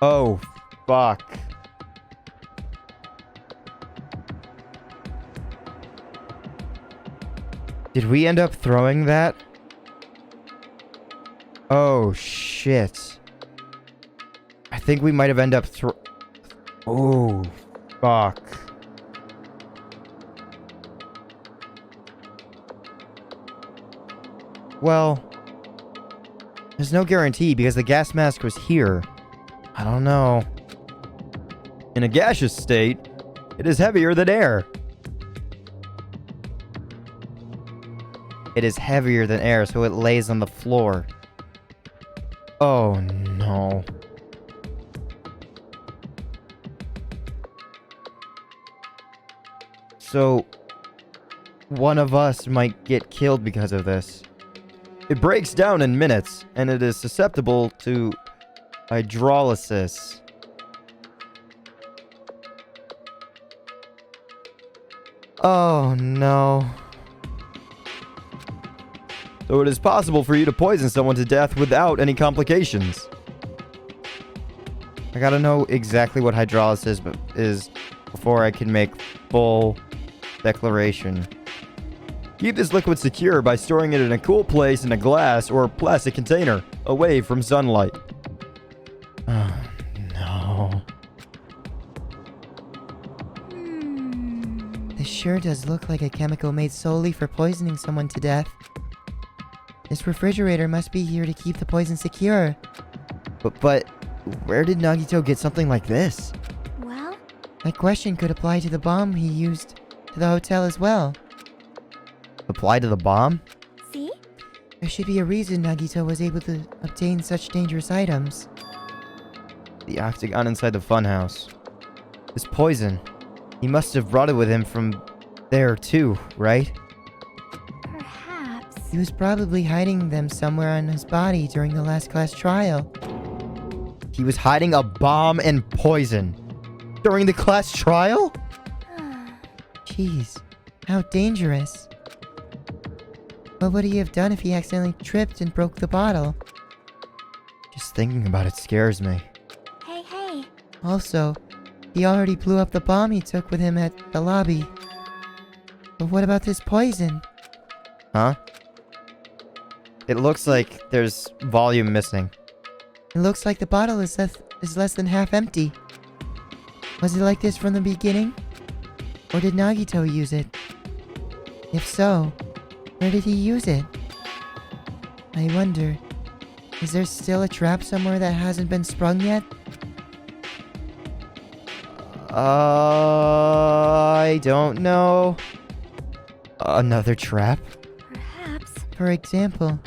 Oh, fuck. Did we end up throwing that? Oh, shit. I think we might have ended up Oh, fuck. Well, there's no guarantee because the gas mask was here. I don't know. In a gaseous state, it is heavier than air. It is heavier than air, so it lays on the floor. Oh, no. So, one of us might get killed because of this. It breaks down in minutes, and it is susceptible to hydrolysis. Oh, no. So it is possible for you to poison someone to death without any complications. I gotta know exactly what hydrolysis is before I can make full declaration. Keep this liquid secure by storing it in a cool place in a glass or plastic container, away from sunlight. Oh, no. This sure does look like a chemical made solely for poisoning someone to death. This refrigerator must be here to keep the poison secure. But where did Nagito get something like this? Well, My question could apply to the bomb he used to the hotel as well. Apply to the bomb? see? There should be a reason Nagito was able to obtain such dangerous items. The octagon inside the funhouse. This poison. He must have brought it with him from there too, right? Perhaps. He was probably hiding them somewhere on his body during the last class trial. He was hiding a bomb and poison during the class trial? Jeez, how dangerous. What would he have done if he accidentally tripped and broke the bottle? Just thinking about it scares me. Hey, hey. Also, he already blew up the bomb he took with him at the lobby. But what about this poison? Huh? It looks like there's volume missing. It looks like the bottle is less than half empty. Was it like this from the beginning? Or did Nagito use it? If so, where did he use it? I wonder, is there still a trap somewhere that hasn't been sprung yet? I don't know. Another trap? Perhaps. For example,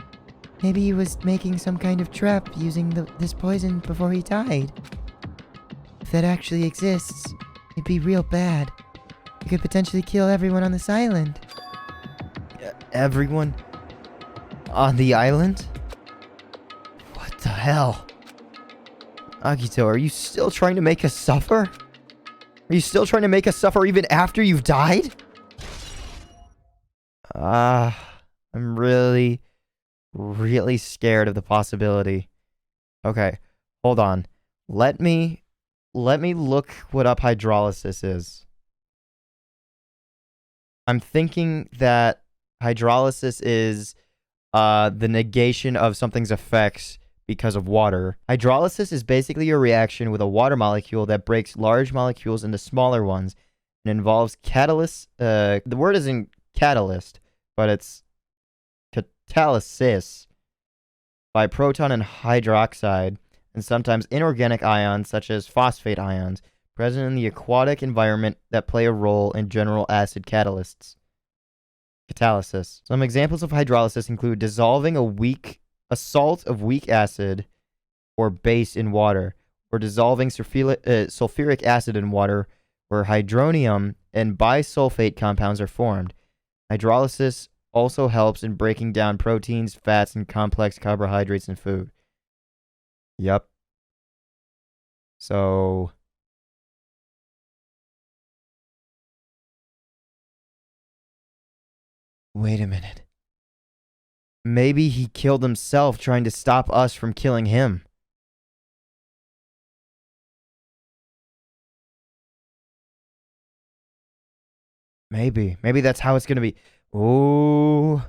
maybe he was making some kind of trap using this poison before he died. If that actually exists, it'd be real bad. It could potentially kill everyone on this island. Everyone on the island? What the hell? Nagito, are you still trying to make us suffer? Are you still trying to make us suffer even after you've died? I'm really, really scared of the possibility. Okay, hold on. Let me look what up hydrolysis is. I'm thinking that hydrolysis is the negation of something's effects because of water. Hydrolysis is basically a reaction with a water molecule that breaks large molecules into smaller ones and involves catalyst. The word isn't catalyst, but it's catalysis by proton and hydroxide and sometimes inorganic ions such as phosphate ions present in the aquatic environment that play a role in general acid catalysis. Some examples of hydrolysis include dissolving a salt of weak acid or base in water, or dissolving sulfuric acid in water where hydronium and bisulfate compounds are formed. Hydrolysis also helps in breaking down proteins, fats, and complex carbohydrates in food. Yep. So wait a minute. Maybe he killed himself trying to stop us from killing him. Maybe that's how it's gonna be. Ooh,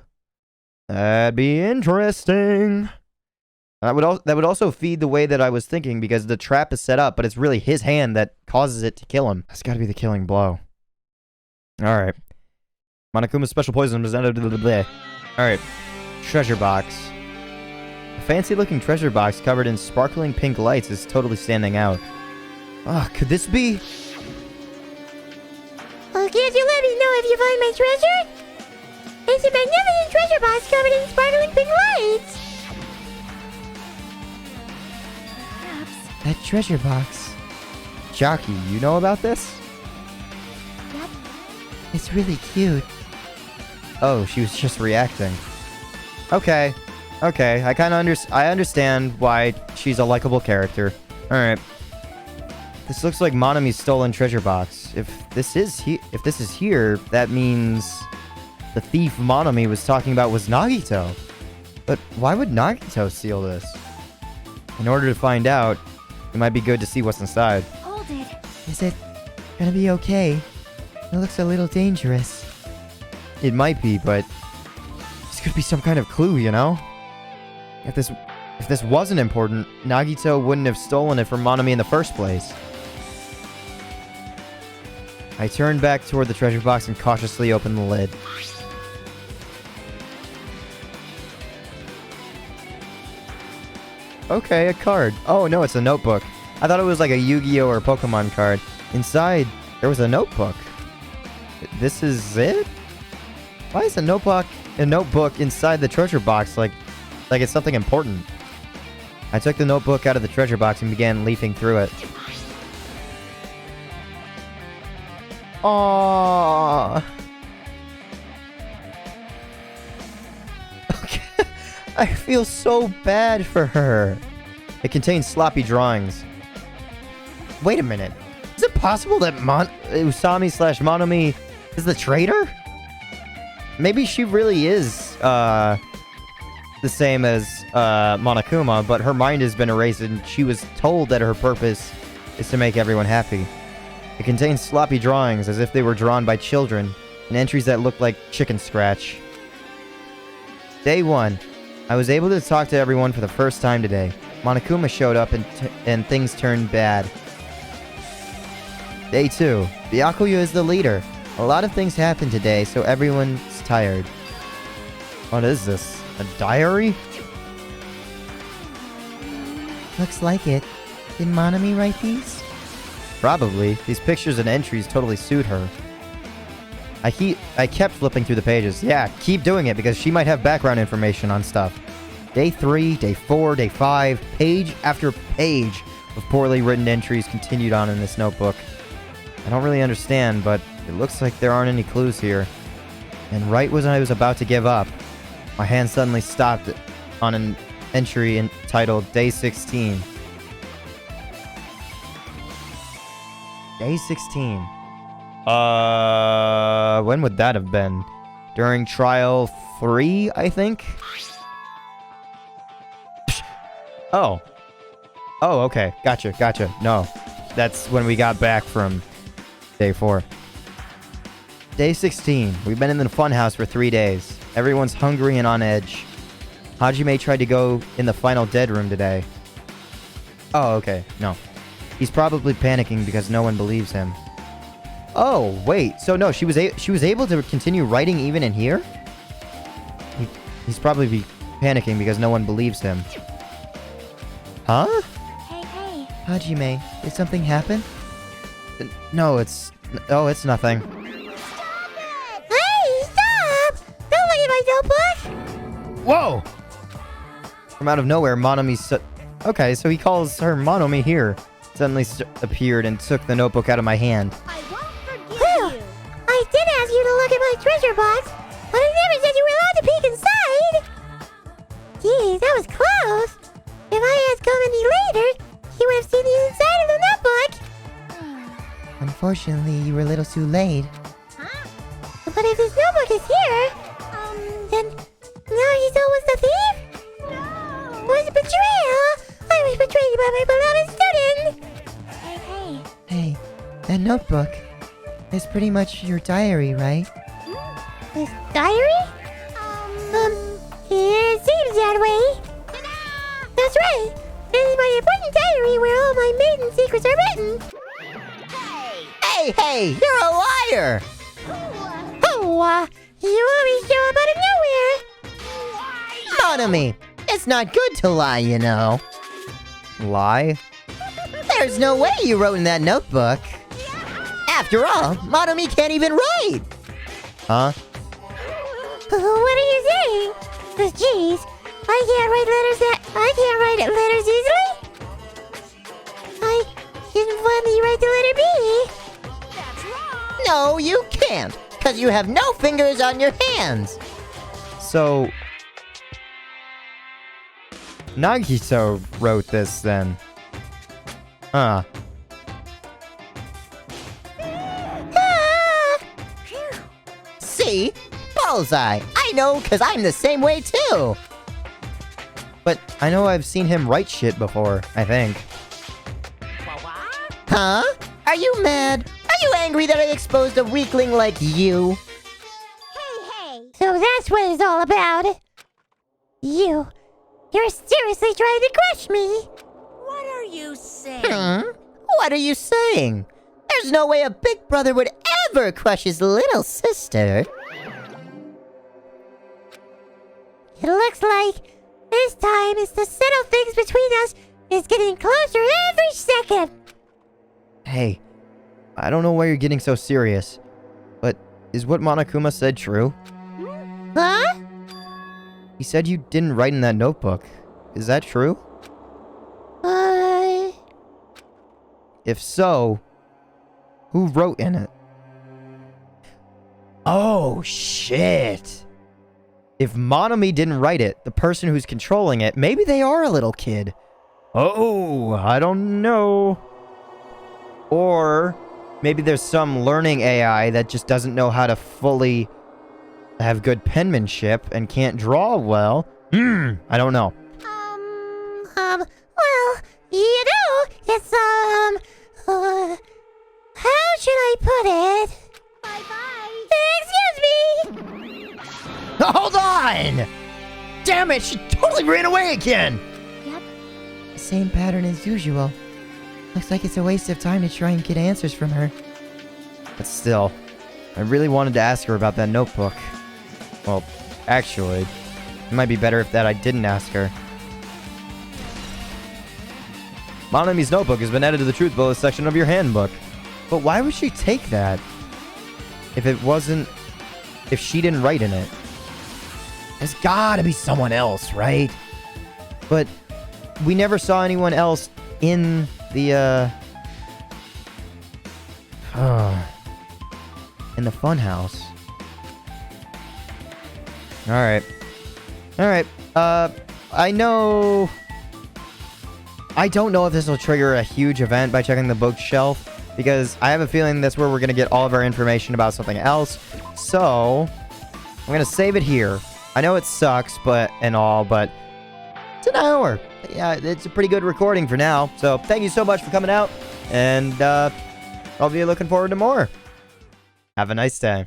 that'd be interesting. That would also feed the way that I was thinking because the trap is set up, but it's really his hand that causes it to kill him. That's got to be the killing blow. All right. Monokuma's special poison was Alright. Treasure box. A fancy-looking treasure box covered in sparkling pink lights is totally standing out. Ah, could this be? Well, can't you let me know if you find my treasure? It's a magnificent treasure box covered in sparkling pink lights. Perhaps. That treasure box. Jockey, you know about this? Yep. It's really cute. Oh, she was just reacting. Okay. Okay, I understand why she's a likable character. Alright. This looks like Monami's stolen treasure box. If this is here, that means the thief Monami was talking about was Nagito. But why would Nagito steal this? In order to find out, it might be good to see what's inside. Hold it. Is it gonna be okay? It looks a little dangerous. It might be, but this could be some kind of clue, you know? If this wasn't important, Nagito wouldn't have stolen it from Monami in the first place. I turned back toward the treasure box and cautiously opened the lid. Okay, a card. Oh no, it's a notebook. I thought it was like a Yu-Gi-Oh! Or Pokemon card. Inside, there was a notebook. This is it? Why is a notebook inside the treasure box like it's something important? I took the notebook out of the treasure box and began leafing through it. Aww. Okay. I feel so bad for her. It contains sloppy drawings. Wait a minute. Is it possible that Usami/Monami is the traitor? Maybe she really is the same as Monokuma, but her mind has been erased and she was told that her purpose is to make everyone happy. It contains sloppy drawings as if they were drawn by children and entries that look like chicken scratch. Day 1. I was able to talk to everyone for the first time today. Monokuma showed up and things turned bad. Day 2. Byakuya is the leader. A lot of things happened today, so everyone's tired. What is this? A diary? Looks like it. Did Monami write these? Probably. These pictures and entries totally suit her. I kept flipping through the pages. Yeah, keep doing it because she might have background information on stuff. Day 3, Day 4, Day 5, page after page of poorly written entries continued on in this notebook. I don't really understand, but it looks like there aren't any clues here. And right when I was about to give up, my hand suddenly stopped on an entry entitled Day 16. Day 16. When would that have been? During trial 3, I think? Oh. Oh, okay. Gotcha. No. That's when we got back from Day 4. Day 16. We've been in the funhouse for 3 days. Everyone's hungry and on edge. Hajime tried to go in the final dead room today. Oh, okay. No. He's probably panicking because no one believes him. Oh, wait. So no, she was able to continue writing even in here? He's probably panicking because no one believes him. Huh? Hey. Hajime, did something happen? No, it's nothing. Hey, stop! Don't look at my notebook! Whoa! From out of nowhere, Monami okay, so he calls her Monami here. Suddenly appeared and took the notebook out of my hand. I won't forgive you! I did ask you to look at my treasure box, but I never said you were allowed to peek inside! Geez, that was close! If I had come any later, you would have seen the inside of the notebook! Unfortunately, you were a little too late. Huh? But if this notebook is here, then Nagito was the thief? No! It was a betrayal! I was betrayed by my beloved student! Hey. Hey, that notebook is pretty much your diary, right? His diary? It seems that way. Ta-da! That's That's right. This is my important diary where all my maiden secrets are written. Hey, you're a liar! Oh, you always show up out of nowhere. Monomi, it's not good to lie, you know. Lie? There's no way you wrote in that notebook. After all, Monomi can't even write. Huh? What are you saying? Jeez, I can't write letters easily? I can finally write the letter B. No, you can't, because you have no fingers on your hands. So... Nagito wrote this, then. Huh. Ah! See? Bullseye. I know, because I'm the same way, too. But I know I've seen him write shit before, I think. Huh? Are you mad? Are you angry that I exposed a weakling like you? So that's what it's all about. You're seriously trying to crush me. What are you saying? What are you saying? There's no way a big brother would ever crush his little sister. It looks like this time is to settle things between us is getting closer every second. Hey, I don't know why you're getting so serious, but is what Monokuma said true? Huh? He said you didn't write in that notebook. Is that true? If so, who wrote in it? Oh, shit. If Monomi didn't write it, the person who's controlling it, maybe they are a little kid. Oh, I don't know. Or maybe there's some learning AI that just doesn't know how to fully have good penmanship and can't draw well. I don't know. Well, you know, it's, how should I put it? Excuse me! Hold on! Damn it, she totally ran away again! Same pattern as usual. Looks like it's a waste of time to try and get answers from her. But still, I really wanted to ask her about that notebook. Well, actually, it might be better if I didn't ask her. Monomi's notebook has been added to the truth bullet section of your handbook. But why would she take that? If she didn't write in it? There's gotta be someone else, right? But we never saw anyone else in the, in the funhouse. Alright. I don't know if this will trigger a huge event by checking the bookshelf, because I have a feeling that's where we're going to get all of our information about something else. So, I'm going to save it here. I know it sucks, but it's an hour. Yeah, it's a pretty good recording for now. So, thank you so much for coming out, and I'll be looking forward to more. Have a nice day.